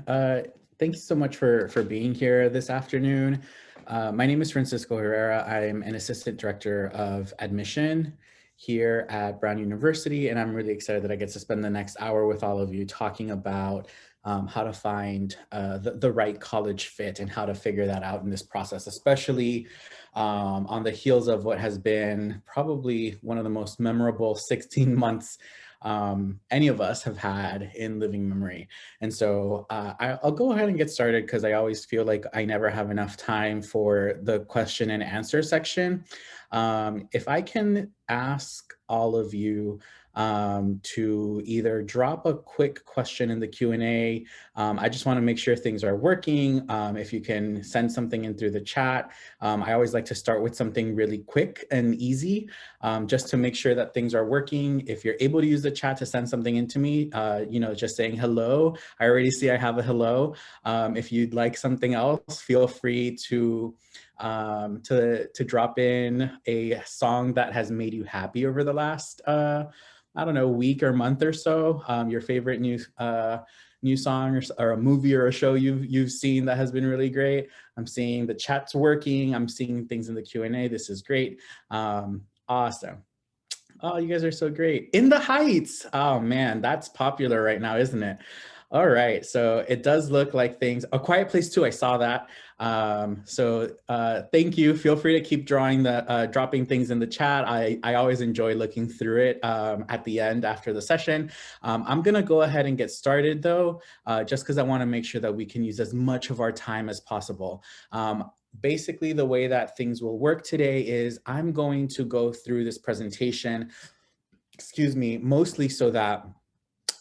everyone. Thank you so much for being here this afternoon. My name is Francisco Herrera. I'm an assistant director of admission here at Brown University, and I'm really excited that I get to spend the next hour with all of you talking about how to find the right college fit and how to figure that out in this process, especially on the heels of what has been probably one of the most memorable 16 months any of us have had in living memory. And so I'll go ahead and get started because I always feel like I never have enough time for the question and answer section. If I can ask all of you to either drop a quick question in the Q&A. I just want to make sure things are working. If you can send something in through the chat. I always like to start with something really quick and easy, just to make sure that things are working. If you're able to use the chat to send something into me, just saying hello. I already see I have a hello. If you'd like something else, feel free to drop in a song that has made you happy over the last, I don't know, week or month or so. Your favorite new song or a movie or a show you've seen that has been really great. I'm seeing the chat's working. I'm seeing things in the Q&A. This is great. Awesome. Oh, you guys are so great. In the Heights. Oh man, that's popular right now, isn't it? All right, so it does look like things, A Quiet Place too, I saw that. Thank you. Feel free to keep dropping things in the chat. I always enjoy looking through it at the end after the session. I'm gonna go ahead and get started though, just because I wanna make sure that we can use as much of our time as possible. Basically, the way that things will work today is I'm going to go through this presentation, excuse me, mostly so that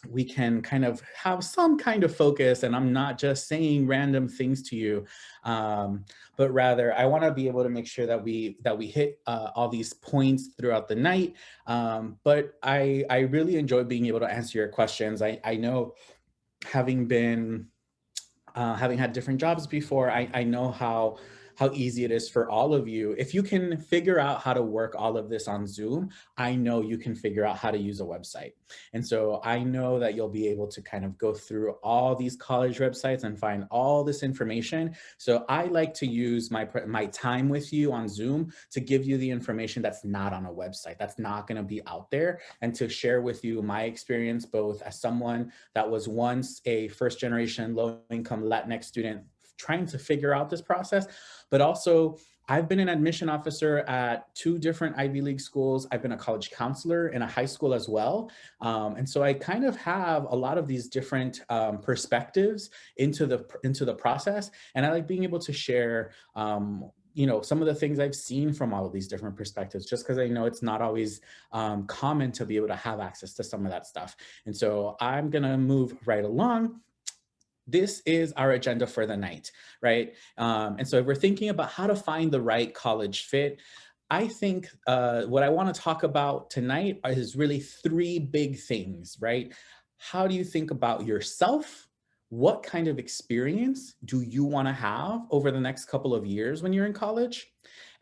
we can kind of have some kind of focus and I'm not just saying random things to you, but rather I want to be able to make sure that we hit all these points throughout the night. But I really enjoy being able to answer your questions. I know having had different jobs before, I know how easy it is for all of you. If you can figure out how to work all of this on Zoom, I know you can figure out how to use a website. And so I know that you'll be able to kind of go through all these college websites and find all this information. So I like to use my time with you on Zoom to give you the information that's not on a website, that's not going to be out there, and to share with you my experience, both as someone that was once a first-generation low-income Latinx student trying to figure out this process, but also I've been an admission officer at 2 different Ivy League schools. I've been a college counselor in a high school as well. And so I kind of have a lot of these different perspectives into the process. And I like being able to share some of the things I've seen from all of these different perspectives, just because I know it's not always common to be able to have access to some of that stuff. And so I'm gonna move right along. This is our agenda for the night, right? And so if we're thinking about how to find the right college fit, I think what I want to talk about tonight is really 3 big things, right? How do you think about yourself? What kind of experience do you want to have over the next couple of years when you're in college?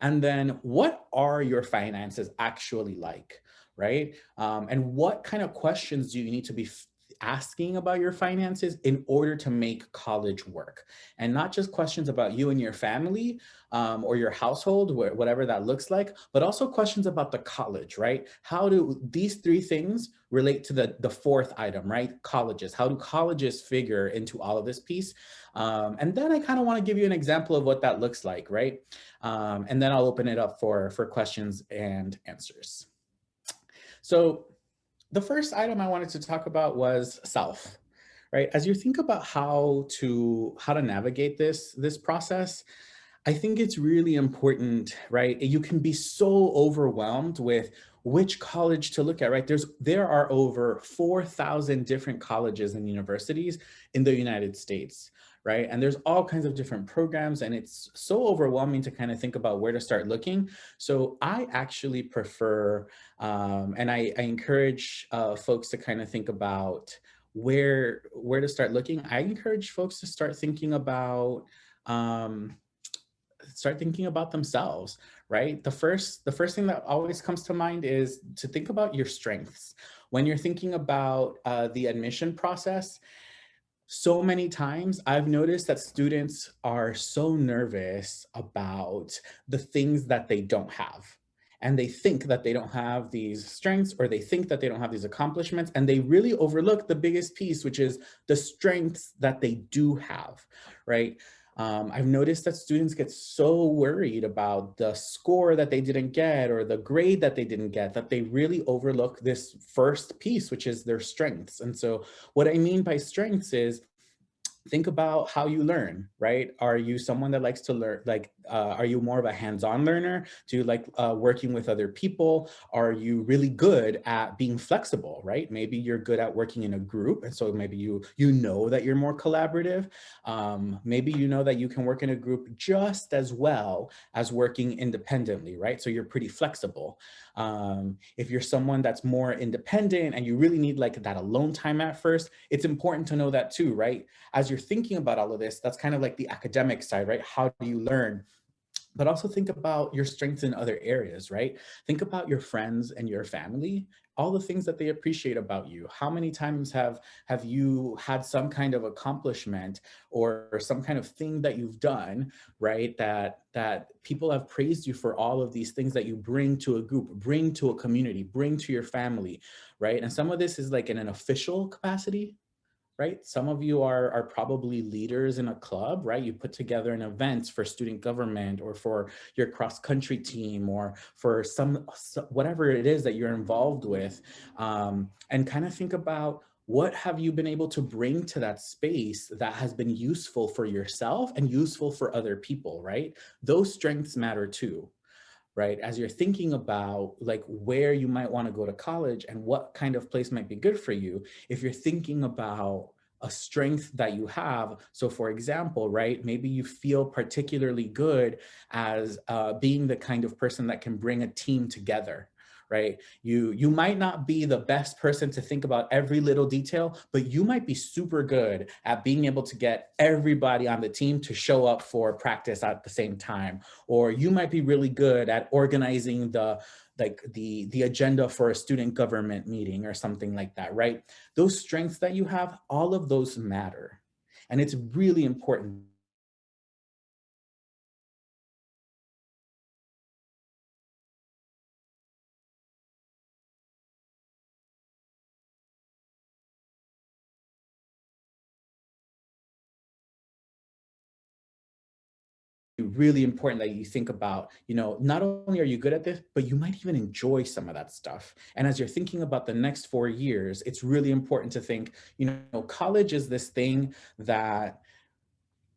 And then what are your finances actually like, right? And what kind of questions do you need to be asking about your finances in order to make college work? And not just questions about you and your family or your household, whatever that looks like, but also questions about the college, right? How do these 3 things relate to the 4th item, right? Colleges. How do colleges figure into all of this piece? And then I kind of want to give you an example of what that looks like, right? And then I'll open it up for questions and answers. So the first item I wanted to talk about was self, right? As you think about how to navigate this process, I think it's really important, right? You can be so overwhelmed with which college to look at, right? There are over 4,000 different colleges and universities in the United States, right? And there's all kinds of different programs, and it's so overwhelming to kind of think about where to start looking. So I actually prefer, and I encourage folks to kind of think about where to start looking. I encourage folks to start thinking about themselves, right? The first thing that always comes to mind is to think about your strengths. When you're thinking about the admission process, So many times I've noticed that students are so nervous about the things that they don't have. And they think that they don't have these strengths, or they think that they don't have these accomplishments, and they really overlook the biggest piece, which is the strengths that they do have, right? I've noticed that students get so worried about the score that they didn't get or the grade that they didn't get, that they really overlook this first piece, which is their strengths. And so what I mean by strengths is, think about how you learn, right? Are you someone that likes to learn, like, are you more of a hands-on learner? Do you like working with other people? Are you really good at being flexible, right? Maybe you're good at working in a group, and so maybe you know that you're more collaborative. Maybe you know that you can work in a group just as well as working independently, right? So you're pretty flexible. If you're someone that's more independent and you really need like that alone time at first, it's important to know that too, right? As you're thinking about all of this, that's kind of like the academic side, right? How do you learn? But also think about your strengths in other areas, right? Think about your friends and your family, all the things that they appreciate about you. How many times have you had some kind of accomplishment or some kind of thing that you've done, right? That people have praised you for all of these things that you bring to a group, bring to a community, bring to your family, right? And some of this is like in an official capacity, right? Some of you are probably leaders in a club, right? You put together an event for student government or for your cross-country team or for whatever it is that you're involved with, and kind of think about, what have you been able to bring to that space that has been useful for yourself and useful for other people, right? Those strengths matter too, right? As you're thinking about like where you might want to go to college and what kind of place might be good for you, if you're thinking about a strength that you have. So for example, right, maybe you feel particularly good as being the kind of person that can bring a team together, right? You might not be the best person to think about every little detail, but you might be super good at being able to get everybody on the team to show up for practice at the same time. Or you might be really good at organizing the agenda for a student government meeting or something like that, right? Those strengths that you have, all of those matter. And it's really important really important that you think about, not only are you good at this, but you might even enjoy some of that stuff. And as you're thinking about the next 4 years, it's really important to think, college is this thing that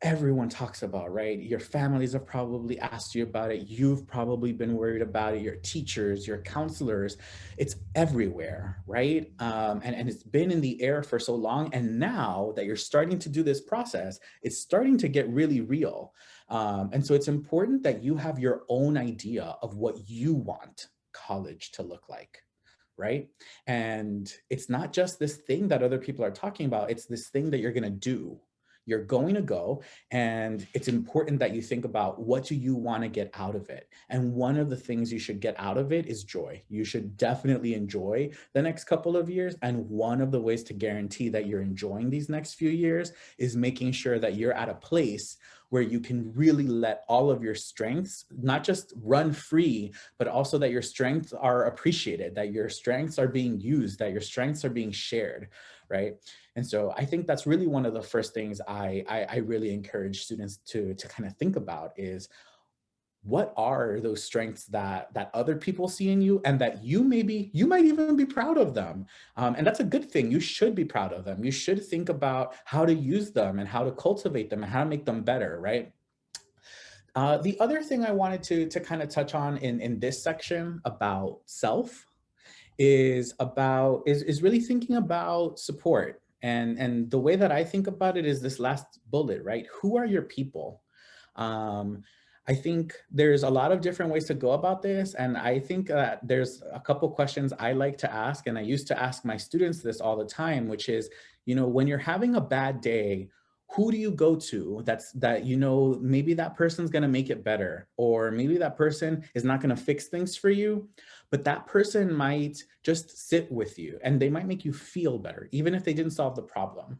everyone talks about, right? Your families have probably asked you about it. You've probably been worried about it. Your teachers, your counselors, it's everywhere, right? And it's been in the air for so long. And now that you're starting to do this process, it's starting to get really real. And so it's important that you have your own idea of what you want college to look like, right? And it's not just this thing that other people are talking about, it's this thing that you're going to do. You're going to go, and it's important that you think about, what do you want to get out of it? And one of the things you should get out of it is joy. You should definitely enjoy the next couple of years. And one of the ways to guarantee that you're enjoying these next few years is making sure that you're at a place where you can really let all of your strengths not just run free, but also that your strengths are appreciated, that your strengths are being used, that your strengths are being shared, right? And so I think that's really one of the first things I really encourage students to kind of think about is, what are those strengths that other people see in you, and that you might even be proud of them. And that's a good thing. You should be proud of them. You should think about how to use them and how to cultivate them and how to make them better, right? The other thing I wanted to kind of touch on in this section about self is really thinking about support. And the way that I think about it is this last bullet, right? Who are your people? Um, I think there's a lot of different ways to go about this. And I think that there's a couple questions I like to ask, and I used to ask my students this all the time, which is, when you're having a bad day, who do you go to maybe that person's going to make it better, or maybe that person is not going to fix things for you, but that person might just sit with you and they might make you feel better, even if they didn't solve the problem,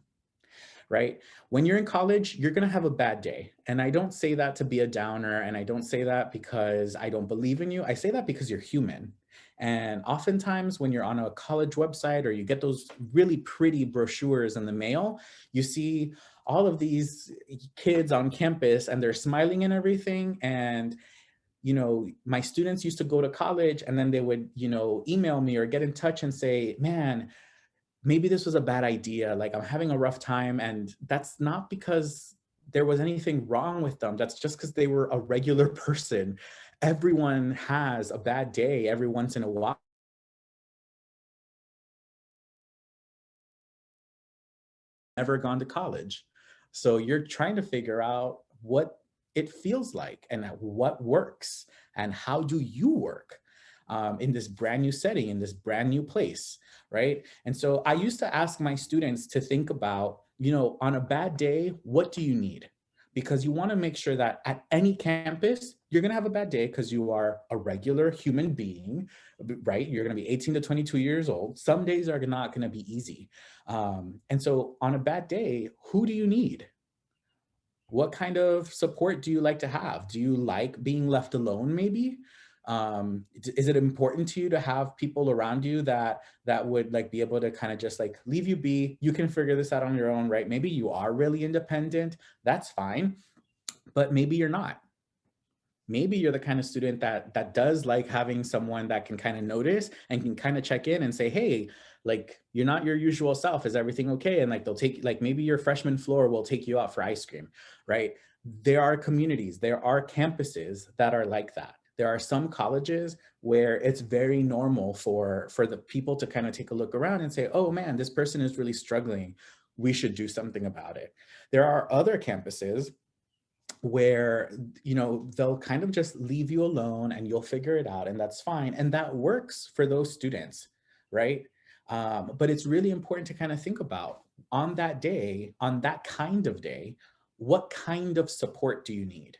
right? When you're in college, you're going to have a bad day. And I don't say that to be a downer. And I don't say that because I don't believe in you. I say that because you're human. And oftentimes when you're on a college website or you get those really pretty brochures in the mail, you see all of these kids on campus and they're smiling and everything. And my students used to go to college and then they would, email me or get in touch and say, man, maybe this was a bad idea. Like, I'm having a rough time. And that's not because there was anything wrong with them. That's just because they were a regular person. Everyone has a bad day every once in a while. Never gone to college. So you're trying to figure out what it feels like and what works and how do you work in this brand new setting, in this brand new place, right? And so I used to ask my students to think about, on a bad day, what do you need? Because you want to make sure that at any campus, you're going to have a bad day because you are a regular human being, right? You're going to be 18 to 22 years old. Some days are not going to be easy. And so on a bad day, who do you need? What kind of support do you like to have? Do you like being left alone maybe? Is it important to you to have people around you that would like be able to kind of just like leave you be? You can figure this out on your own, right? Maybe you are really independent. That's fine. But maybe you're not. Maybe you're the kind of student that does like having someone that can kind of notice and can kind of check in and say, hey, like, you're not your usual self. Is everything okay? And like, they'll take, like, maybe your freshman floor will take you out for ice cream, right? There are communities, there are campuses that are like that. There are some colleges where it's very normal for the people to kind of take a look around and say, oh man, this person is really struggling. We should do something about it. There are other campuses where they'll kind of just leave you alone and you'll figure it out, and that's fine, and that works for those students, right? But it's really important to kind of think about, on that day, on that kind of day, what kind of support do you need,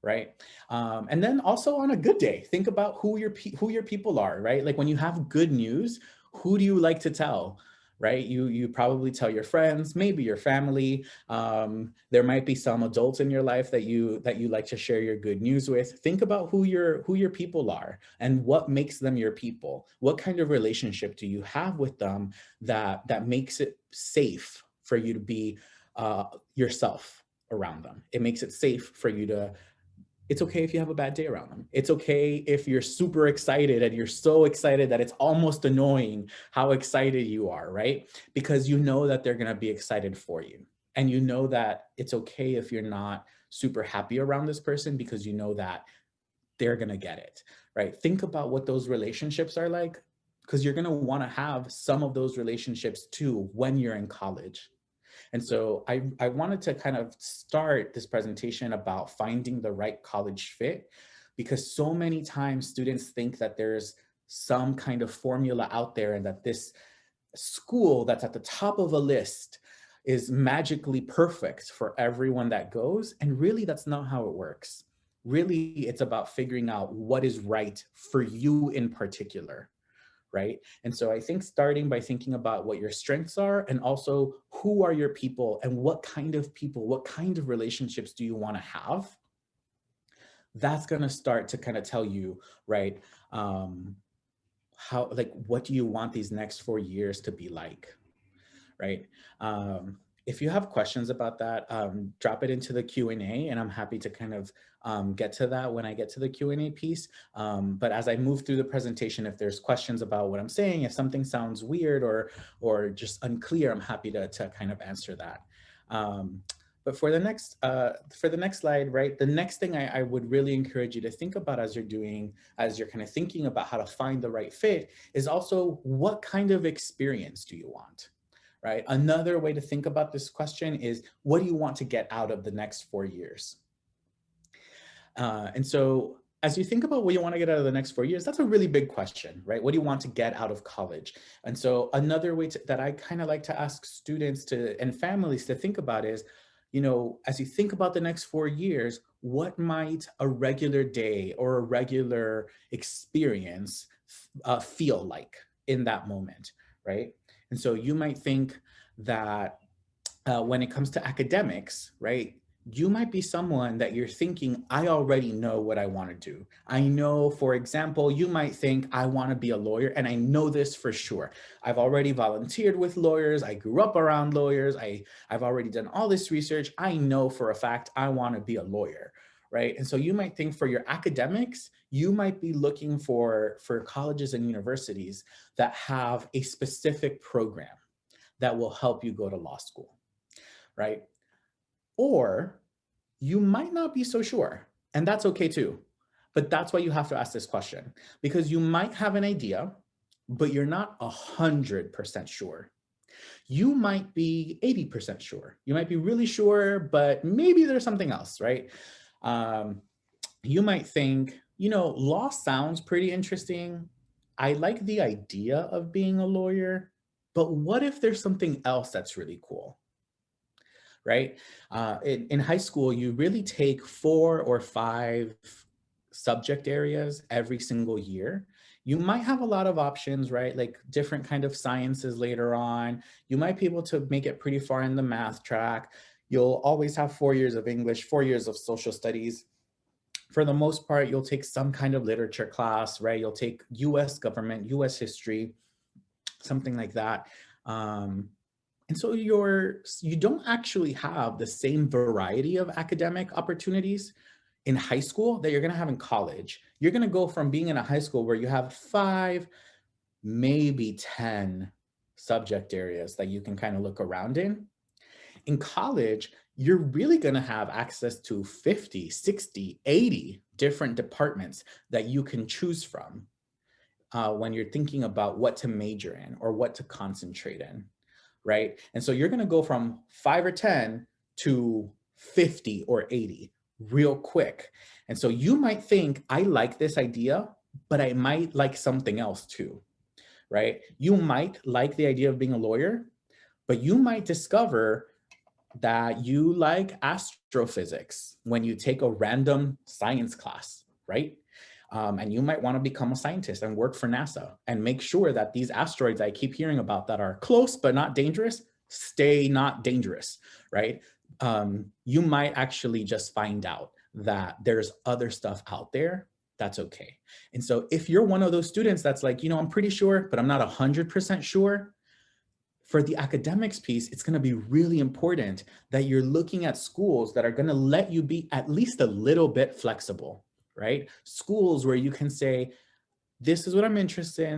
right? And then also on a good day, think about who your people are, right? Like, when you have good news, who do you like to tell? Right? You probably tell your friends, maybe your family. There might be some adults in your life that you like to share your good news with. Think about who your people are and what makes them your people. What kind of relationship do you have with them that makes it safe for you to be yourself around them? It makes it safe for you to. It's okay if you have a bad day around them. It's okay if you're super excited and you're so excited that it's almost annoying how excited you are, right? Because you know that they're going to be excited for you. And you know that it's okay if you're not super happy around this person, because you know that they're going to get it, right? Think about what those relationships are like, because you're going to want to have some of those relationships too when you're in college. And so I wanted to kind of start this presentation about finding the right college fit, because so many times students think that there's some kind of formula out there and that this school that's at the top of a list is magically perfect for everyone that goes. And really, that's not how it works. Really, it's about figuring out what is right for you in particular, right? And so I think starting by thinking about what your strengths are, and also who are your people and what kind of people, what kind of relationships do you want to have? That's going to start to kind of tell you, right? How, like, what do you want these next 4 years to be like, right? If you have questions about that, drop it into the Q&A, and I'm happy to kind of get to that when I get to the Q&A piece. But as I move through the presentation, if there's questions about what I'm saying, if something sounds weird or just unclear, I'm happy to kind of answer that. But for the next slide, right, the next thing I would really encourage you to think about as you're kind of thinking about how to find the right fit is also, what kind of experience do you want? Right? Another way to think about this question is, what do you want to get out of the next 4 years? And so as you think about what you want to get out of the next 4 years, that's a really big question, right? What do you want to get out of college? And so another way that I kind of like to ask students and families to think about is, as you think about the next 4 years, what might a regular day or a regular experience feel like in that moment, right? And so you might think that when it comes to academics, right? You might be someone that you're thinking, I already know what I want to do. I know, for example, you might think, I want to be a lawyer, and I know this for sure. I've already volunteered with lawyers. I grew up around lawyers. I've already done all this research. I know for a fact I want to be a lawyer, right? And so you might think for your academics, you might be looking for colleges and universities that have a specific program that will help you go to law school, right? Or you might not be so sure, and that's okay too. But that's why you have to ask this question, because you might have an idea, but you're not 100% sure. You might be 80% sure. You might be really sure, but maybe there's something else, right? Um, you might think, law sounds pretty interesting. I like the idea of being a lawyer, but what if there's something else that's really cool? Right? In high school, you really take 4 or 5 subject areas every single year. You might have a lot of options, right? Like different kind of sciences later on. You might be able to make it pretty far in the math track. You'll always have 4 years of English, 4 years of social studies. For the most part, you'll take some kind of literature class, right? You'll take US government, US history, something like that. And so you don't actually have the same variety of academic opportunities in high school that you're going to have in college. You're going to go from being in a high school where you have 5, maybe 10 subject areas that you can kind of look around in. In college, you're really going to have access to 50, 60, 80 different departments that you can choose from when you're thinking about what to major in or what to concentrate in. Right? And so you're going to go from 5 or 10 to 50 or 80 real quick. And so you might think, I like this idea, but I might like something else too, right? You might like the idea of being a lawyer, but you might discover that you like astrophysics when you take a random science class, right? And you might want to become a scientist and work for NASA and make sure that these asteroids I keep hearing about that are close but not dangerous, stay not dangerous, right? You might actually just find out that there's other stuff out there that's okay. And so if you're one of those students that's like, I'm pretty sure, but I'm not 100% sure, for the academics piece, it's going to be really important that you're looking at schools that are going to let you be at least a little bit flexible, right? Schools where you can say, this is what I'm interested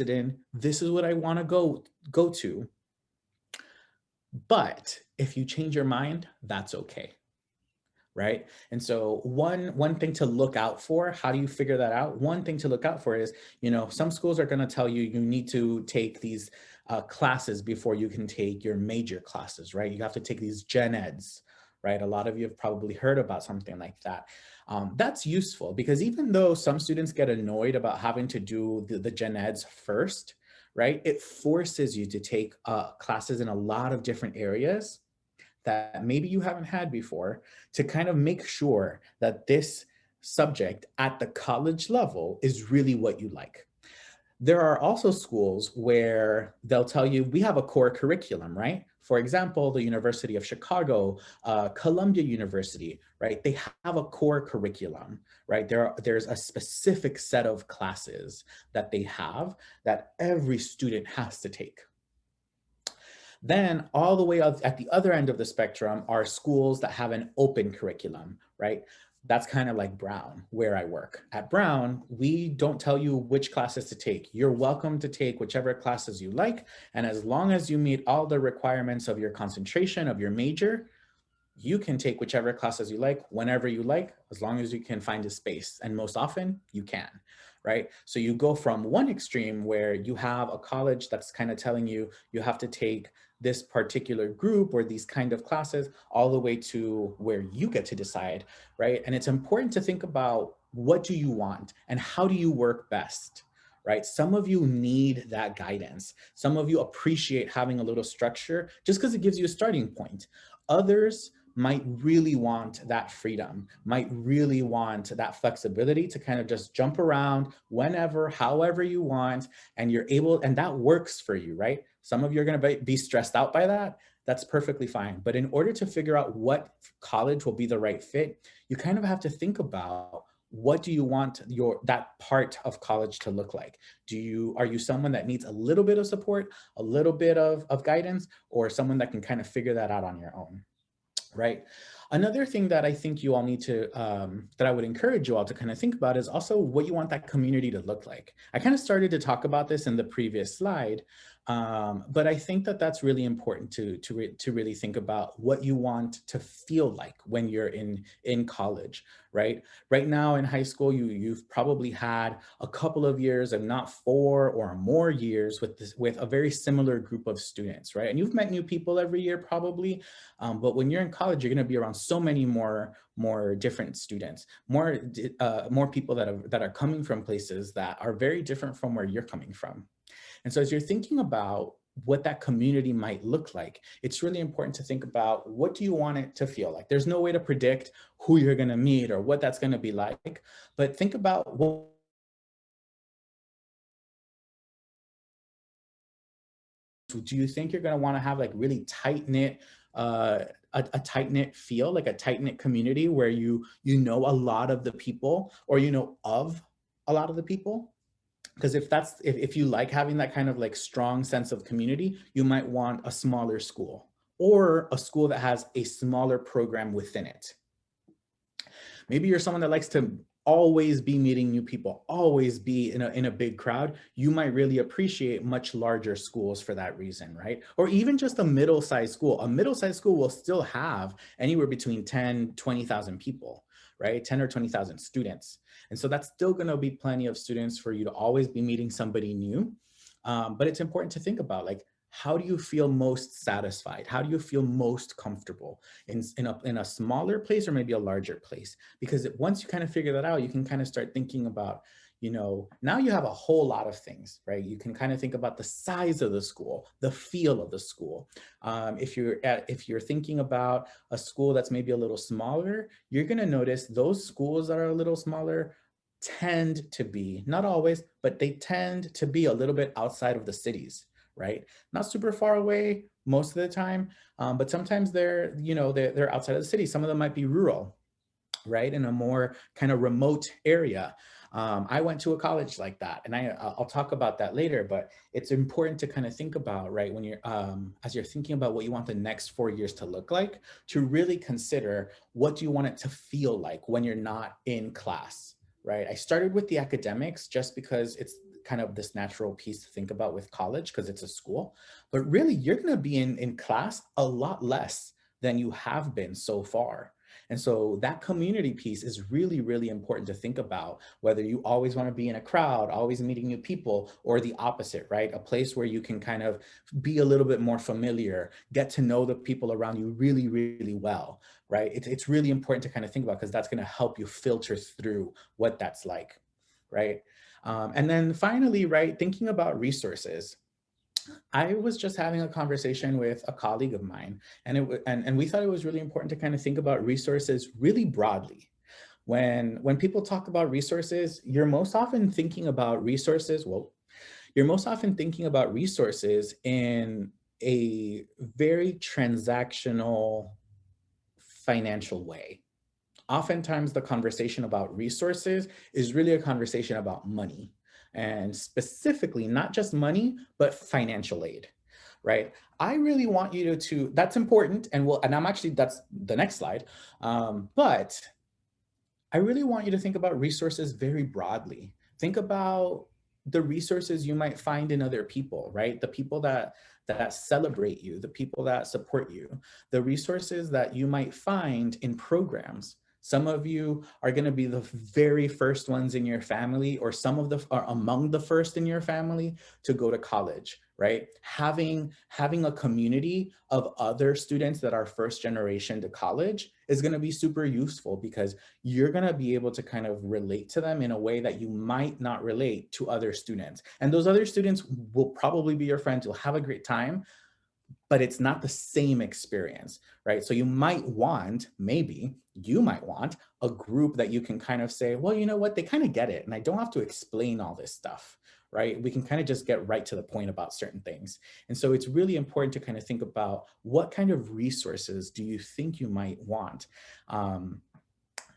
in, this is what I want to go to. But if you change your mind, that's okay. Right? And so one thing to look out for, how do you figure that out? One thing to look out for is, some schools are going to tell you need to take these classes before you can take your major classes, right? You have to take these gen eds, right? A lot of you have probably heard about something like that. That's useful because even though some students get annoyed about having to do the gen eds first, right? It forces you to take classes in a lot of different areas that maybe you haven't had before to kind of make sure that this subject at the college level is really what you like. There are also schools where they'll tell you, we have a core curriculum, right? For example, the University of Chicago, Columbia University, right? They have a core curriculum, right? There's a specific set of classes that they have that every student has to take. Then all the way up at the other end of the spectrum are schools that have an open curriculum, right? That's kind of like Brown, where I work. At Brown, we don't tell you which classes to take. You're welcome to take whichever classes you like. And as long as you meet all the requirements of your concentration, of your major, you can take whichever classes you like, whenever you like, as long as you can find a space. And most often you can, right? So you go from one extreme where you have a college that's kind of telling you, you have to take this particular group or these kind of classes, all the way to where you get to decide, right? And it's important to think about, what do you want and how do you work best, right? Some of you need that guidance. Some of you appreciate having a little structure just because it gives you a starting point. Others might really want that freedom, might really want that flexibility to kind of just jump around whenever, however you want, and you're able, and that works for you, right? Some of you are going to be stressed out by that. That's perfectly fine. But in order to figure out what college will be the right fit, you kind of have to think about, what do you want that part of college to look like? Are you someone that needs a little bit of support, a little bit of guidance, or someone that can kind of figure that out on your own? Right. Another thing that I think you all need to, that I would encourage you all to kind of think about, is also what you want that community to look like. I kind of started to talk about this in the previous slide, but I think that that's really important to really think about what you want to feel like when you're in college, right? Right now in high school, you've probably had a couple of years, if not 4 or more years, with a very similar group of students, right? And you've met new people every year probably, but when you're in college, you're going to be around so many more different students, more people that are coming from places that are very different from where you're coming from. And so as you're thinking about what that community might look like, it's really important to think about, what do you want it to feel like? There's no way to predict who you're going to meet or what that's going to be like, but think about, do you think you're going to want to have like really tight knit, a tight knit feel, like a tight knit community where you know a lot of the people, or you know of a lot of the people? Because if you like having that kind of like strong sense of community, you might want a smaller school, or a school that has a smaller program within it. Maybe you're someone that likes to always be meeting new people, always be in a big crowd. You might really appreciate much larger schools for that reason, right? Or even just a middle-sized school. A middle-sized school will still have anywhere between 10, 20,000 people, right? 10 or 20,000 students. And so that's still going to be plenty of students for you to always be meeting somebody new. But it's important to think about, like, how do you feel most satisfied? How do you feel most comfortable in a smaller place or maybe a larger place? Because once you kind of figure that out, you can kind of start thinking about, now you have a whole lot of things, right? You can kind of think about the size of the school, the feel of the school. If you're thinking about a school that's maybe a little smaller, you're going to notice those schools that are a little smaller tend to be, not always, but they tend to be a little bit outside of the cities, right? Not super far away most of the time, but sometimes they're outside of the city. Some of them might be rural, right? In a more kind of remote area. I went to a college like that, and I'll talk about that later, but it's important to kind of think about, right, when you're, as you're thinking about what you want the next 4 years to look like, to really consider, what do you want it to feel like when you're not in class, right? I started with the academics just because it's kind of this natural piece to think about with college, because it's a school, but really you're going to be in class a lot less than you have been so far. And so that community piece is really, really important to think about, whether you always want to be in a crowd, always meeting new people, or the opposite, right? A place where you can kind of be a little bit more familiar, get to know the people around you really, really well, right? It's really important to kind of think about, because that's going to help you filter through what that's like, right? And then finally, right, thinking about resources. I was just having a conversation with a colleague of mine, and we thought it was really important to kind of think about resources really broadly. When people talk about resources, you're most often thinking about resources, in a very transactional financial way. Oftentimes the conversation about resources is really a conversation about money, and specifically not just money, but financial aid, right? I really want you that's important, and that's the next slide, but I really want you to think about resources very broadly. Think about the resources you might find in other people, right? The people that celebrate you, the people that support you, the resources that you might find in programs. Some of you are going to be the very first ones in your family, or some of the are among the first in your family to go to college, right? Having a community of other students that are first generation to college is going to be super useful, because you're going to be able to kind of relate to them in a way that you might not relate to other students. And those other students will probably be your friends. You'll have a great time, but it's not the same experience, right? So maybe you might want a group that you can kind of say, well, you know what, they kind of get it, and I don't have to explain all this stuff, right? We can kind of just get right to the point about certain things. And so it's really important to kind of think about what kind of resources do you think you might want?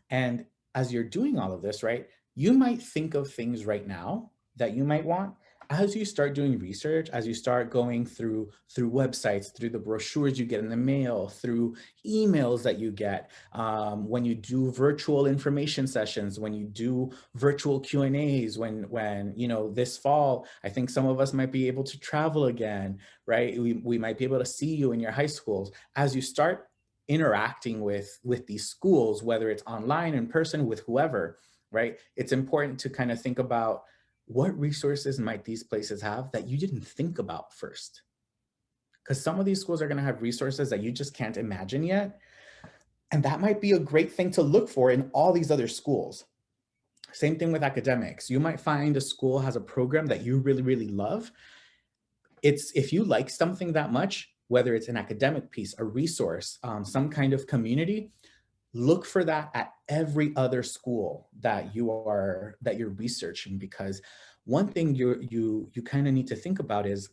And as you're doing all of this, right, you might think of things right now that you might want. As you start doing research, as you start going through websites, through the brochures you get in the mail, through emails that you get, when you do virtual information sessions, when you do virtual Q&As, when you know, this fall, I think some of us might be able to travel again, right? We might be able to see you in your high schools. As you start interacting with these schools, whether it's online, in person, with whoever, right? It's important to kind of think about what resources might these places have that you didn't think about first. Because some of these schools are going to have resources that you just can't imagine yet. And that might be a great thing to look for in all these other schools. Same thing with academics. You might find a school has a program that you really, really love. If you like something that much, whether it's an academic piece, a resource, some kind of community, look for that at every other school that you're researching, because one thing you kind of need to think about is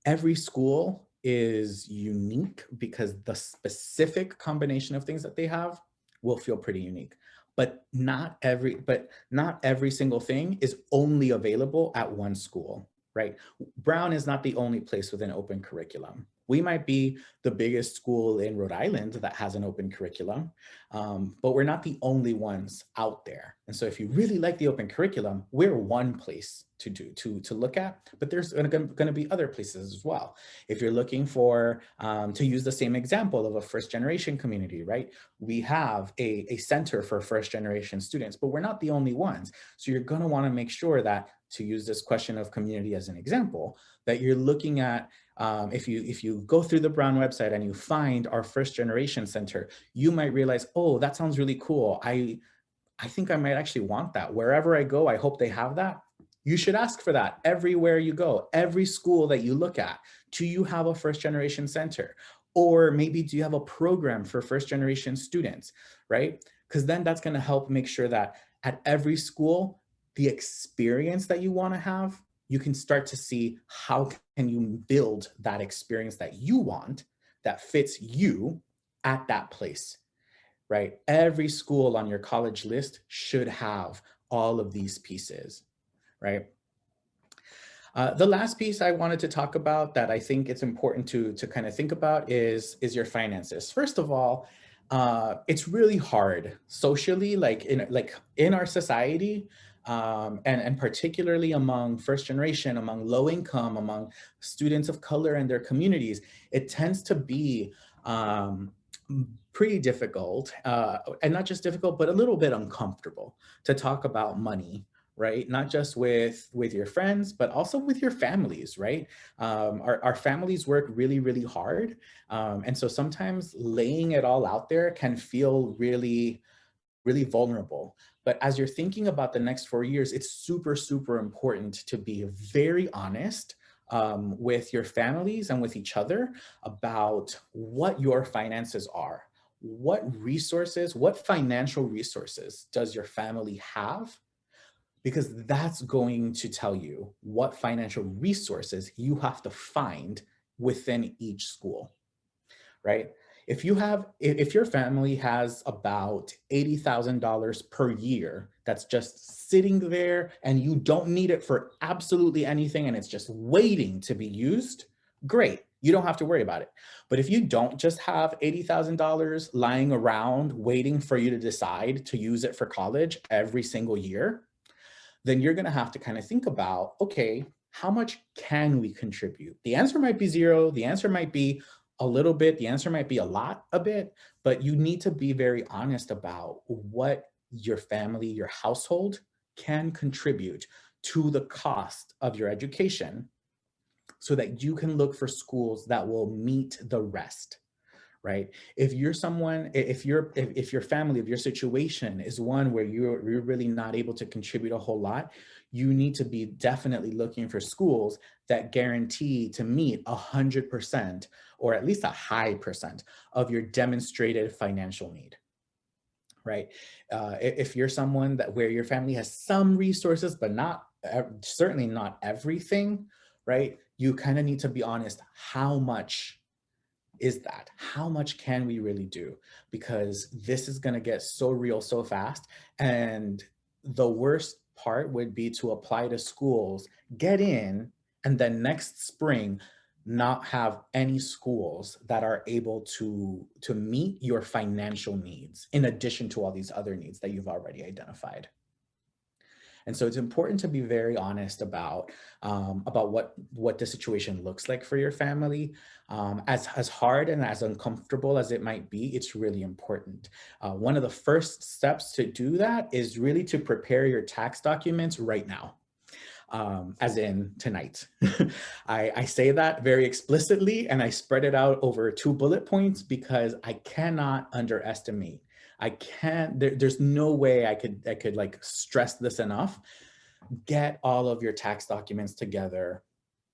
every school is unique because the specific combination of things that they have will feel pretty unique. But not every single thing is only available at one school, right? Brown is not the only place with an open curriculum. We might be the biggest school in Rhode Island that has an open curriculum, but we're not the only ones out there. And so if you really like the open curriculum, we're one place to look at, but there's going to be other places as well. If you're looking for, to use the same example of a first generation community, right? We have a center for first generation students, but we're not the only ones. So you're going to want to make sure that, to use this question of community as an example, that you're looking at, if you go through the Brown website and you find our first generation center, you might realize, oh, that sounds really cool. I think I might actually want that. Wherever I go, I hope they have that. You should ask for that everywhere you go, every school that you look at. Do you have a first generation center? Or maybe do you have a program for first generation students, right? Because then that's going to help make sure that at every school, the experience that you want to have, you can start to see how can you build that experience that you want, that fits you at that place, right? Every school on your college list should have all of these pieces, right? The last piece I wanted to talk about that I think it's important to kind of think about is your finances. First of all, it's really hard socially, like in our society, and particularly among first generation, among low income, among students of color and their communities, it tends to be pretty difficult, and not just difficult, but a little bit uncomfortable to talk about money, right? Not just with your friends, but also with your families, right? Our families work really, really hard. And so sometimes laying it all out there can feel really, really vulnerable. But as you're thinking about the next 4 years, it's super, super important to be very honest with your families and with each other about what your finances are. What resources, what financial resources does your family have? Because that's going to tell you what financial resources you have to find within each school, right? If your family has about $80,000 per year that's just sitting there and you don't need it for absolutely anything and it's just waiting to be used, great. You don't have to worry about it. But if you don't just have $80,000 lying around waiting for you to decide to use it for college every single year, then you're going to have to kind of think about, okay, how much can we contribute? The answer might be zero. The answer might be a little bit. The answer might be a bit, but you need to be very honest about what your family, your household can contribute to the cost of your education so that you can look for schools that will meet the rest. Right? If you're someone, if your family, if your situation is one where you're really not able to contribute a whole lot, you need to be definitely looking for schools that guarantee to meet 100% or at least a high percent of your demonstrated financial need. Right? If you're someone where your family has some resources, but not certainly not everything, right? You kind of need to be honest, how much is that? How much can we really do? Because this is going to get so real so fast. And the worst part would be to apply to schools, get in, and then next spring, not have any schools that are able to meet your financial needs in addition to all these other needs that you've already identified. And so it's important to be very honest about what the situation looks like for your family. As hard and as uncomfortable as it might be, it's really important. One of the first steps to do that is really to prepare your tax documents right now. As in tonight. I say that very explicitly, and I spread it out over 2 bullet points because I cannot underestimate. There's no way I could like stress this enough. Get all of your tax documents together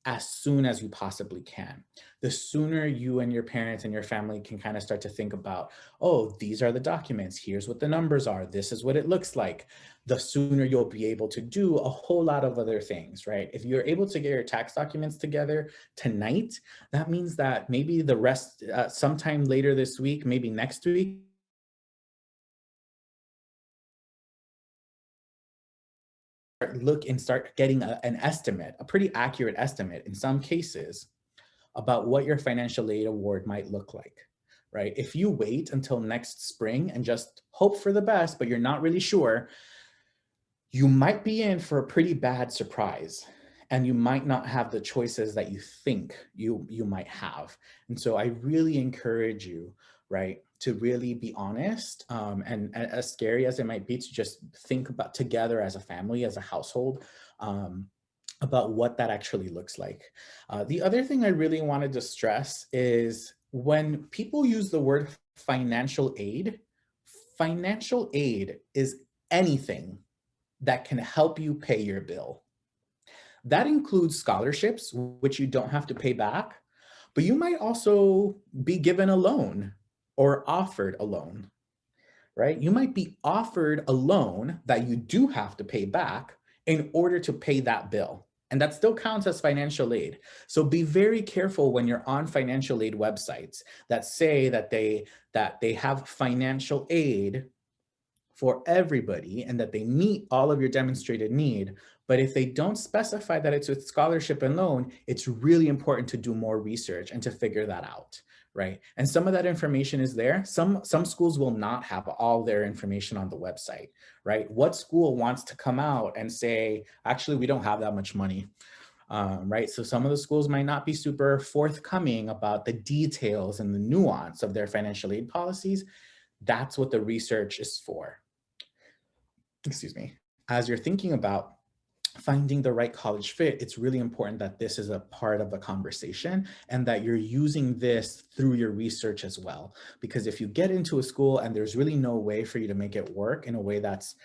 as soon as you possibly can. The sooner you and your parents and your family can kind of start to think about, oh, these are the documents, here's what the numbers are, this is what it looks like, the sooner you'll be able to do a whole lot of other things, right? If you're able to get your tax documents together tonight, that means that maybe the rest, sometime later this week, maybe next week, look and start getting an estimate, a pretty accurate estimate in some cases, about what your financial aid award might look like, right? If you wait until next spring and just hope for the best, but you're not really sure, you might be in for a pretty bad surprise, and you might not have the choices that you think you might have. And so I really encourage you, right, to really be honest, and as scary as it might be, to just think about together as a family, as a household, about what that actually looks like. The other thing I really wanted to stress is when people use the word financial aid is anything that can help you pay your bill. That includes scholarships, which you don't have to pay back, but you might also be given a loan or offered a loan, right? You might be offered a loan that you do have to pay back in order to pay that bill. And that still counts as financial aid. So be very careful when you're on financial aid websites that say that they have financial aid for everybody and that they meet all of your demonstrated need. But if they don't specify that it's with scholarship and loan, it's really important to do more research and to figure that out, right? And some of that information is there. Some schools will not have all their information on the website, right? What school wants to come out and say, actually, we don't have that much money, right? So some of the schools might not be super forthcoming about the details and the nuance of their financial aid policies. That's what the research is for. Excuse me. As you're thinking about finding the right college fit, it's really important that this is a part of the conversation and that you're using this through your research as well. Because if you get into a school and there's really no way for you to make it work in a way that's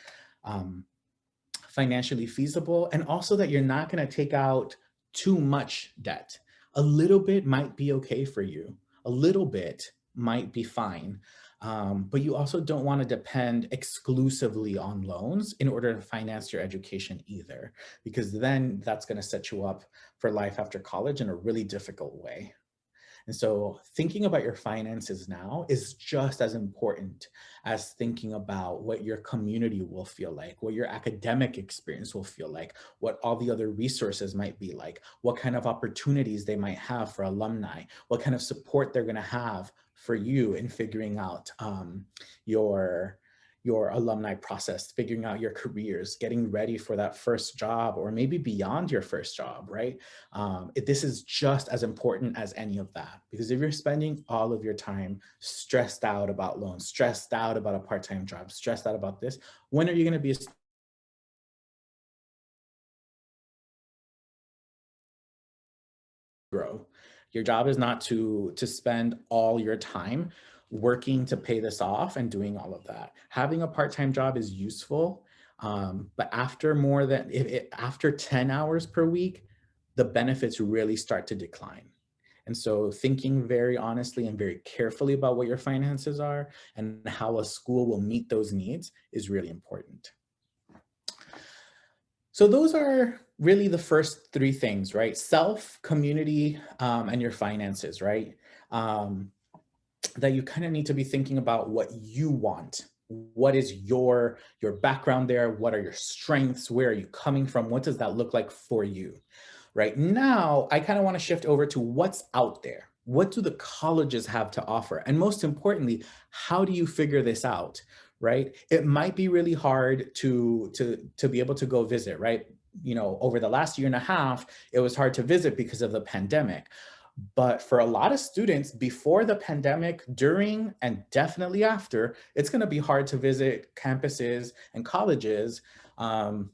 financially feasible, and also that you're not going to take out too much debt, a little bit might be okay for you. A little bit might be fine. But you also don't want to depend exclusively on loans in order to finance your education either, because then that's going to set you up for life after college in a really difficult way. And so thinking about your finances now is just as important as thinking about what your community will feel like, what your academic experience will feel like, what all the other resources might be like, what kind of opportunities they might have for alumni, what kind of support they're going to have for you in figuring out your alumni process, figuring out your careers, getting ready for that first job, or maybe beyond your first job, right? This is just as important as any of that, because if you're spending all of your time stressed out about loans, stressed out about a part-time job, stressed out about this, when are you going to be grow? Your job is not to spend all your time working to pay this off and doing all of that. Having a part-time job is useful, but after after 10 hours per week, the benefits really start to decline. And so thinking very honestly and very carefully about what your finances are and how a school will meet those needs is really important. So those are really the first three things, right? Self, community, and your finances, right? Um, that you kind of need to be thinking about what you want. What is your background there? What are your strengths? Where are you coming from? What does that look like for you? Right now, I kind of want to shift over to what's out there. What do the colleges have to offer? And most importantly, how do you figure this out? Right? It might be really hard to be able to go visit, right? You know, over the last year and a half, it was hard to visit because of the pandemic. But for a lot of students, before the pandemic, during, and definitely after, it's going to be hard to visit campuses and colleges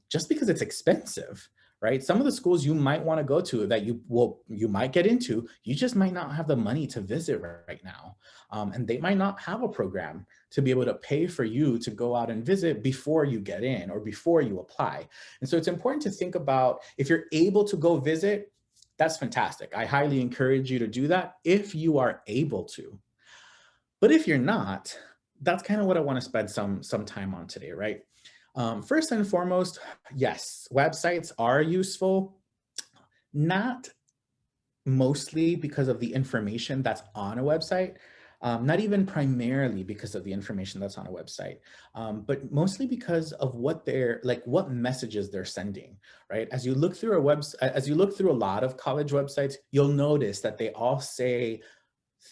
just because it's expensive, right? Some of the schools you might want to go to that you might get into, you just might not have the money to visit right now, and they might not have a program to be able to pay for you to go out and visit before you get in or before you apply. And so it's important to think about if you're able to go visit. That's fantastic. I highly encourage you to do that if you are able to. But if you're not, that's kind of what I want to spend some time on today, right? First and foremost, yes, websites are useful, not mostly because of the information that's on a website, not even primarily because of the information that's on a website, but mostly because of what they're like, what messages they're sending, right? As you look through as you look through a lot of college websites, you'll notice that they all say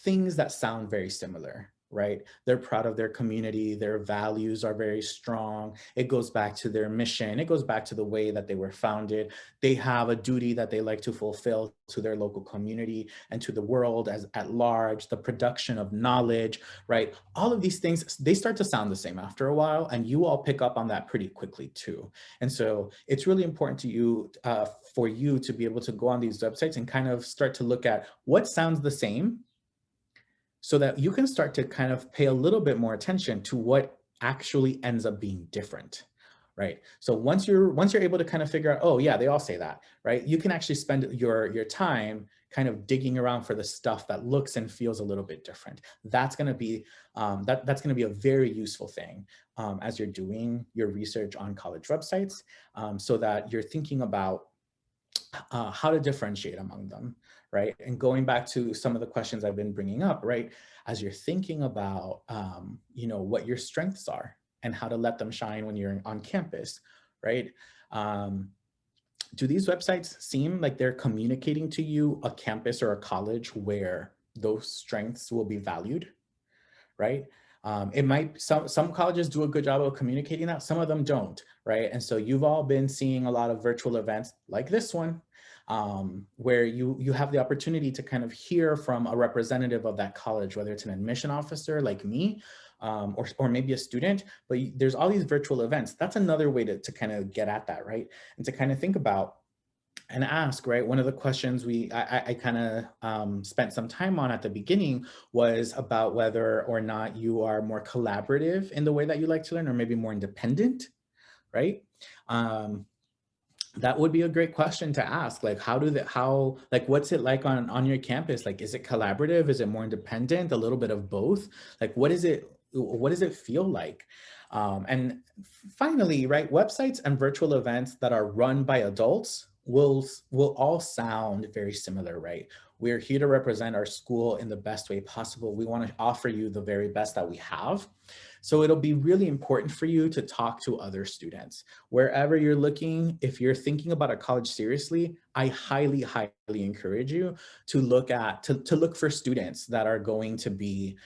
things that sound very similar, right? They're proud of their community, their values are very strong. It goes back to their mission, it goes back to the way that they were founded. They have a duty that they like to fulfill to their local community and to the world as at large, the production of knowledge, right? All of these things, they start to sound the same after a while, and you all pick up on that pretty quickly too. And so it's really important to you, for you to be able to go on these websites and kind of start to look at what sounds the same so that you can start to kind of pay a little bit more attention to what actually ends up being different, right? So once you're able to kind of figure out, oh yeah, they all say that, right? You can actually spend your time kind of digging around for the stuff that looks and feels a little bit different. That's going to be that's going to be a very useful thing as you're doing your research on college websites, so that you're thinking about how to differentiate among them, right? And going back to some of the questions I've been bringing up, right? As you're thinking about, what your strengths are and how to let them shine when you're on campus, right? Um, do these websites seem like they're communicating to you a campus or a college where those strengths will be valued, right? It might some colleges do a good job of communicating that, some of them don't, right? And so you've all been seeing a lot of virtual events like this one, where you have the opportunity to kind of hear from a representative of that college, whether it's an admission officer like me, or maybe a student. But there's all these virtual events. That's another way to kind of get at that, right? And to kind of think about and ask, right? One of the questions I kind of spent some time on at the beginning was about whether or not you are more collaborative in the way that you like to learn, or maybe more independent, right? Um, that would be a great question to ask. Like, like, what's it like on your campus? Like, is it collaborative? Is it more independent? A little bit of both? Like, what does it feel like? And finally, right, websites and virtual events that are run by adults will all sound very similar, right? We're here to represent our school in the best way possible. We want to offer you the very best that we have. So it'll be really important for you to talk to other students. Wherever you're looking, if you're thinking about a college seriously, I highly, highly encourage you to look for students that are going to be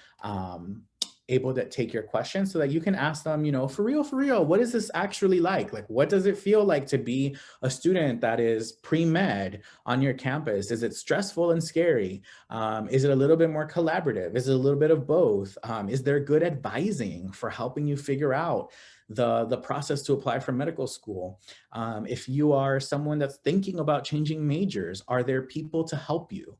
able to take your questions so that you can ask them, for real, what is this actually like? Like, what does it feel like to be a student that is pre-med on your campus? Is it stressful and scary? Is it a little bit more collaborative? Is it a little bit of both? Is there good advising for helping you figure out the process to apply for medical school? If you are someone that's thinking about changing majors, are there people to help you?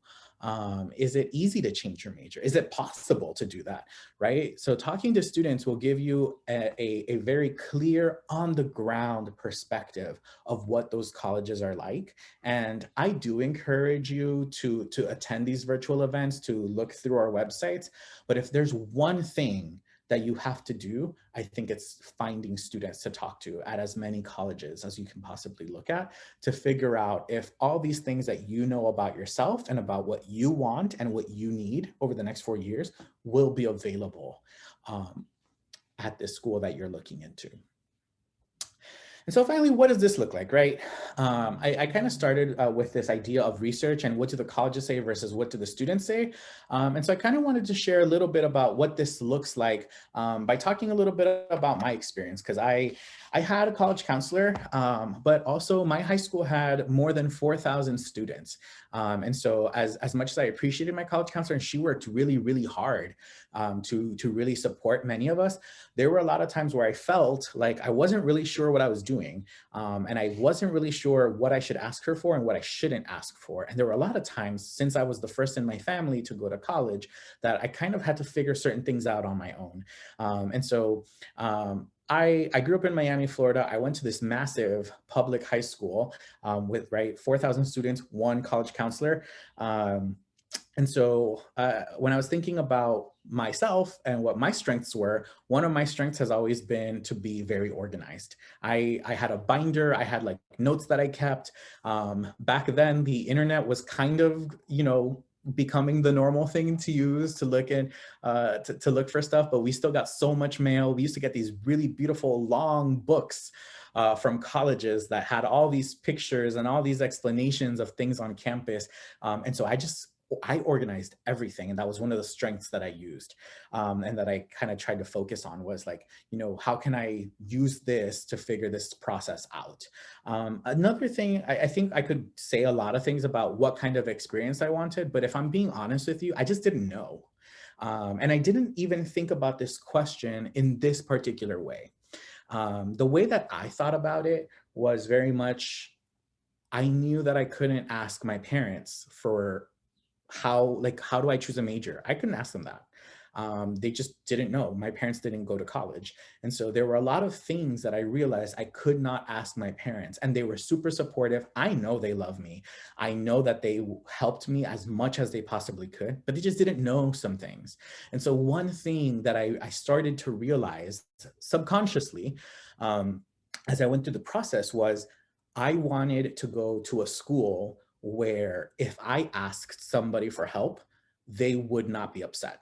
Is it easy to change your major? Is it possible to do that, right? So talking to students will give you a very clear on the ground perspective of what those colleges are like. And I do encourage you to attend these virtual events, to look through our websites. But if there's one thing that you have to do, I think it's finding students to talk to at as many colleges as you can possibly look at to figure out if all these things that you know about yourself and about what you want and what you need over the next 4 years will be available at this school that you're looking into. And so finally, what does this look like, right? I kind of started with this idea of research and what do the colleges say versus what do the students say. And so I kind of wanted to share a little bit about what this looks like by talking a little bit about my experience, because I had a college counselor, but also my high school had more than 4,000 students. And so as much as I appreciated my college counselor, and she worked really, really hard to really support many of us, there were a lot of times where I felt like I wasn't really sure what I was doing. And I wasn't really sure what I should ask her for and what I shouldn't ask for. And there were a lot of times, since I was the first in my family to go to college, that I kind of had to figure certain things out on my own. I grew up in Miami, Florida. I went to this massive public high school with 4,000 students, one college counselor. And so when I was thinking about myself and what my strengths were, one of my strengths has always been to be very organized. I had a binder, I had like notes that I kept. Back then, the internet was kind of, becoming the normal thing to use to look in, to look for stuff, but we still got so much mail. We used to get these really beautiful long books from colleges that had all these pictures and all these explanations of things on campus. And so I organized everything. And that was one of the strengths that I used and that I kind of tried to focus on was like, how can I use this to figure this process out? Another thing, I think I could say a lot of things about what kind of experience I wanted, but if I'm being honest with you, I just didn't know. And I didn't even think about this question in this particular way. The way that I thought about it was very much, I knew that I couldn't ask my parents for how do I choose a major? I couldn't ask them that. They just didn't know. My parents didn't go to college. And so there were a lot of things that I realized I could not ask my parents, and they were super supportive. I know they love me. I know that they helped me as much as they possibly could, but they just didn't know some things. And so one thing that I started to realize subconsciously as I went through the process was I wanted to go to a school where if I asked somebody for help, they would not be upset.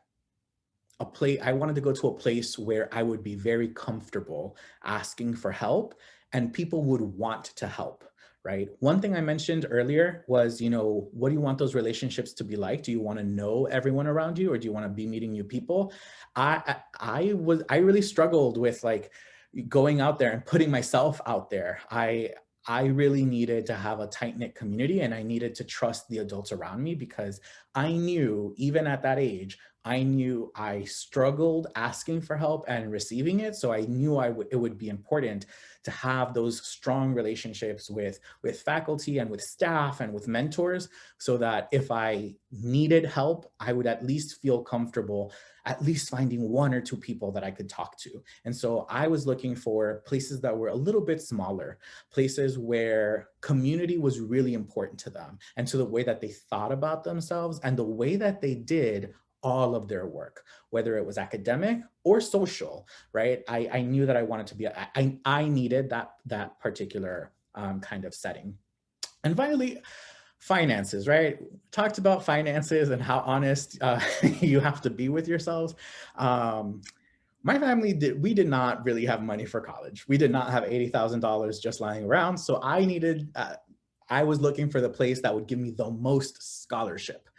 I wanted to go to a place where I would be very comfortable asking for help and people would want to help, right? One thing I mentioned earlier was, what do you want those relationships to be like? Do you want to know everyone around you or do you want to be meeting new people? I really struggled with like going out there and putting myself out there. I really needed to have a tight-knit community and I needed to trust the adults around me because I knew, even at that age, I knew I struggled asking for help and receiving it. So I knew it would be important to have those strong relationships with faculty and with staff and with mentors so that if I needed help, I would at least feel comfortable at least finding one or two people that I could talk to. And so I was looking for places that were a little bit smaller, places where community was really important to them and to the way that they thought about themselves and the way that they did all of their work, whether it was academic or social, right? I knew that I wanted to be, I needed that particular kind of setting. And finally, finances, right? Talked about finances and how honest you have to be with yourselves. My family we did not really have money for college. We did not have $80,000 just lying around. So I was looking for the place that would give me the most scholarship.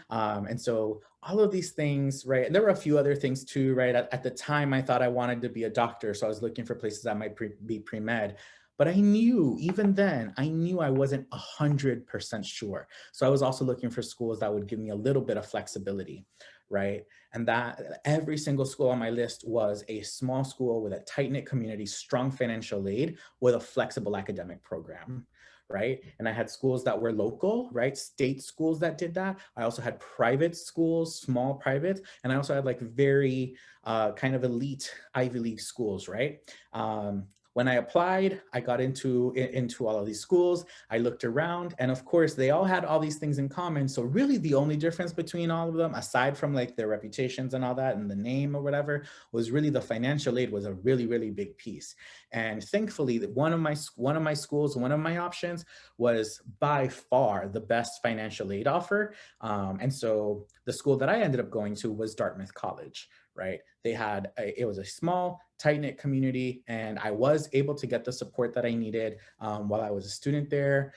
And so all of these things, right? And there were a few other things too, right? At the time, I thought I wanted to be a doctor. So I was looking for places that might be pre-med. But I knew, even then, I knew I wasn't 100% sure. So I was also looking for schools that would give me a little bit of flexibility, right? And that every single school on my list was a small school with a tight-knit community, strong financial aid, with a flexible academic program, right? And I had schools that were local, right? State schools that did that. I also had private schools, small privates, and I also had like very kind of elite Ivy League schools, right? when I applied, I got into all of these schools. I looked around, and of course, they all had all these things in common. So really the only difference between all of them, aside from like their reputations and all that and the name or whatever, was really the financial aid was a really, really big piece. And thankfully, one of my schools, one of my options was by far the best financial aid offer. And so the school that I ended up going to was Dartmouth College, right? It was a small, tight-knit community, and I was able to get the support that I needed while I was a student there.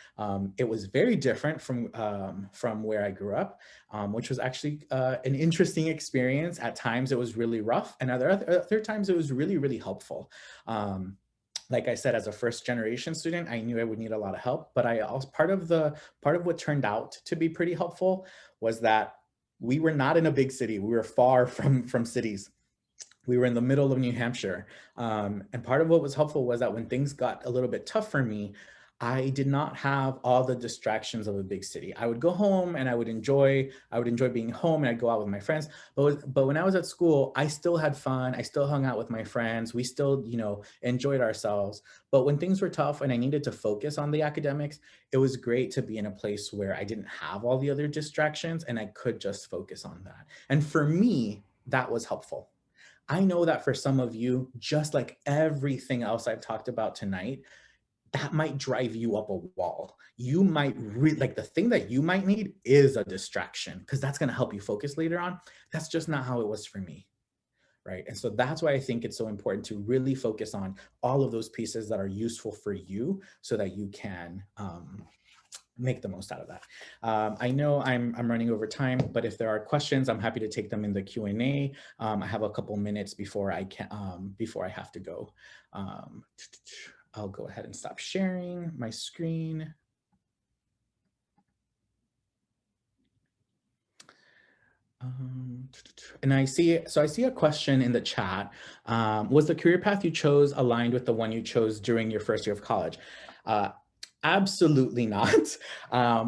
It was very different from where I grew up, which was actually an interesting experience. At times it was really rough, and other times it was really, really helpful. Like I said, as a first generation student, I knew I would need a lot of help, but I also part of what turned out to be pretty helpful was that we were not in a big city. We were far from cities. We were in the middle of New Hampshire. And part of what was helpful was that when things got a little bit tough for me, I did not have all the distractions of a big city. I would go home and I would enjoy being home, and I'd go out with my friends. But when I was at school, I still had fun. I still hung out with my friends. We still, enjoyed ourselves. But when things were tough and I needed to focus on the academics, it was great to be in a place where I didn't have all the other distractions and I could just focus on that. And for me, that was helpful. I know that for some of you, just like everything else I've talked about tonight, that might drive you up a wall. You might like the thing that you might need is a distraction, because that's going to help you focus later on. That's just not how it was for me. Right. And so that's why I think it's so important to really focus on all of those pieces that are useful for you so that you can make the most out of that. I know I'm running over time, but if there are questions, I'm happy to take them in the Q&A. I have a couple minutes before I have to go. I'll go ahead and stop sharing my screen. And I see a question in the chat. Was the career path you chose aligned with the one you chose during your first year of college? Absolutely not.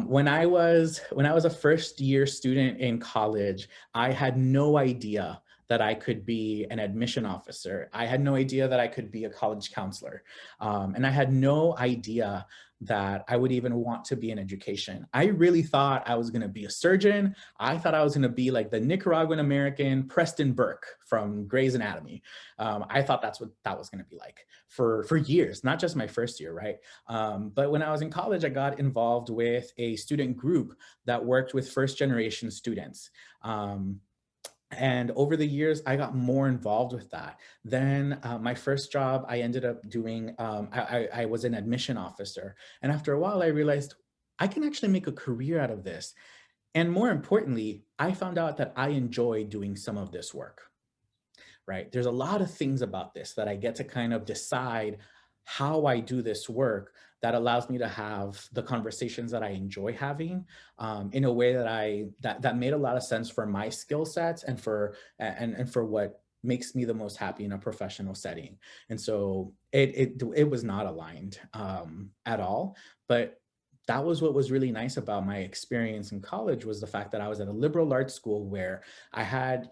When I was a first year student in college, I had no idea that I could be an admission officer. I had no idea that I could be a college counselor. And I had no idea that I would even want to be in education. I really thought I was gonna be a surgeon. I thought I was gonna be like the Nicaraguan American Preston Burke from Grey's Anatomy. I thought that's what that was gonna be like for years, not just my first year, right? But when I was in college, I got involved with a student group that worked with first generation students. And over the years, I got more involved with that. Then my first job, I ended up doing, I was an admission officer. And after a while, I realized I can actually make a career out of this. And more importantly, I found out that I enjoy doing some of this work, right? There's a lot of things about this that I get to kind of decide how I do this work that allows me to have the conversations that I enjoy having in a way that made a lot of sense for my skill sets and for what makes me the most happy in a professional setting. And so it was not aligned at all, but that was what was really nice about my experience in college, was the fact that I was at a liberal arts school where I had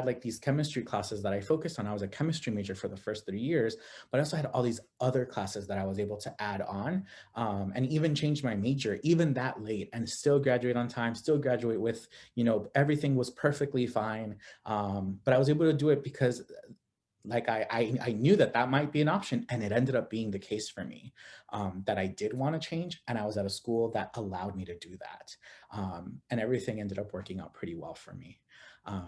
like these chemistry classes that I focused on. I was a chemistry major for the first 3 years, but I also had all these other classes that I was able to add on and even change my major, even that late, and still graduate on time, still graduate with, everything was perfectly fine. But I was able to do it because like I knew that might be an option, and it ended up being the case for me, that I did want to change, and I was at a school that allowed me to do that, and everything ended up working out pretty well for me.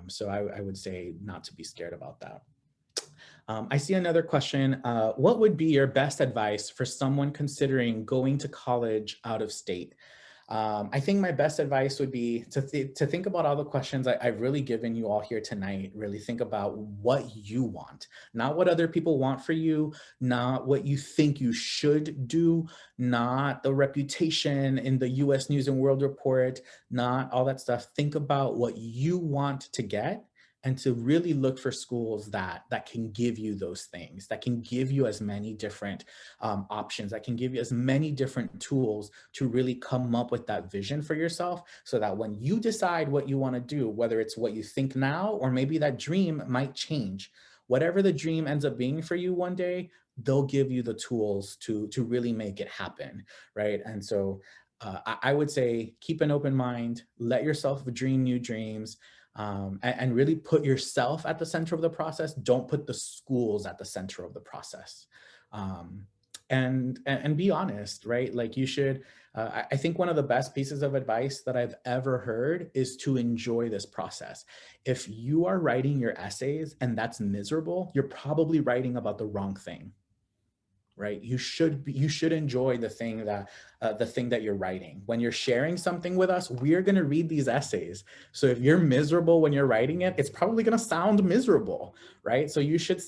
So I would say not to be scared about that. I see another question. What would be your best advice for someone considering going to college out of state? I think my best advice would be to think about all the questions I've really given you all here tonight. Really think about what you want, not what other people want for you, not what you think you should do, not the reputation in the US News and World Report, not all that stuff. Think about what you want to get, and to really look for schools that can give you those things, that can give you as many different options, that can give you as many different tools to really come up with that vision for yourself, so that when you decide what you want to do, whether it's what you think now or maybe that dream might change, whatever the dream ends up being for you one day, they'll give you the tools to really make it happen, right? And so I would say keep an open mind, let yourself dream new dreams, and really put yourself at the center of the process. Don't put the schools at the center of the process. Um, and be honest, right? Like you should, I think one of the best pieces of advice that I've ever heard is to enjoy this process. If you are writing your essays and that's miserable, you're probably writing about the wrong thing, right? You should enjoy the thing that you're writing. When you're sharing something with us, we're going to read these essays. So if you're miserable when you're writing it, it's probably going to sound miserable, right? So you should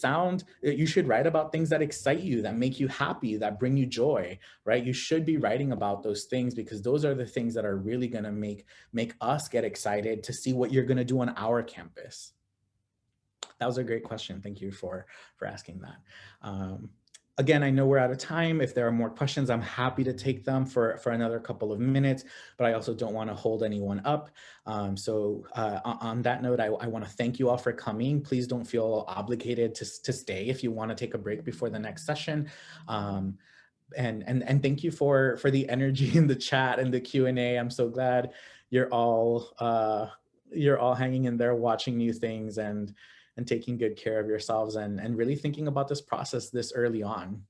write about things that excite you, that make you happy, that bring you joy, right? You should be writing about those things because those are the things that are really going to make us get excited to see what you're going to do on our campus. That was a great question. Thank you for asking that. Again, I know we're out of time. If there are more questions, I'm happy to take them for another couple of minutes, but I also don't want to hold anyone up. On that note, I want to thank you all for coming. Please don't feel obligated to stay if you want to take a break before the next session. And thank you for the energy in the chat and the Q&A. I'm so glad you're all hanging in there watching new things and taking good care of yourselves and really thinking about this process this early on.